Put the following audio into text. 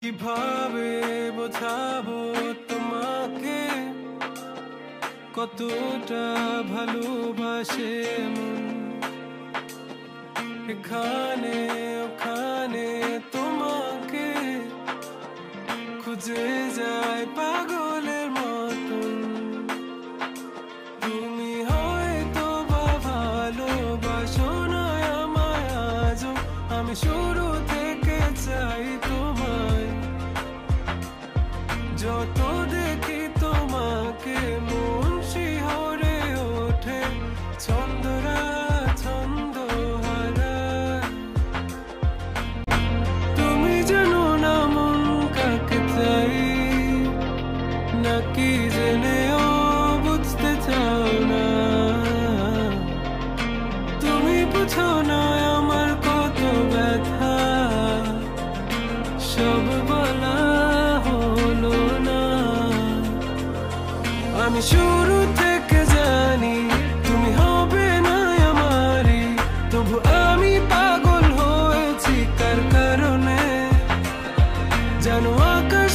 কিভাবে বোঝাবো তোমাকে কতটা ভালোবাসে মন, এখানে ওখানে তোমাকে খুঁজে যায় পাগলের মতন। তুমি হয়তো বা ভালোবাসো না আমায় আজও, আমি শুরু থেকে চাই তোমায়। যত দেখি তোমাকে মন শিহরে ওঠে, ছন্দরা ছন্দ হারায়। তুমি জানো না মন কাকে চাই, নাকি জেনেও বুঝতে চাও না। তুমি বুঝো না আমার কত ব্যথা, সব বলা হলো না। আমি শুরু থেকে জানি তুমি হবে না আমারই, তবু আমি পাগল হয়েছি কার কারণে। জানো আকাশ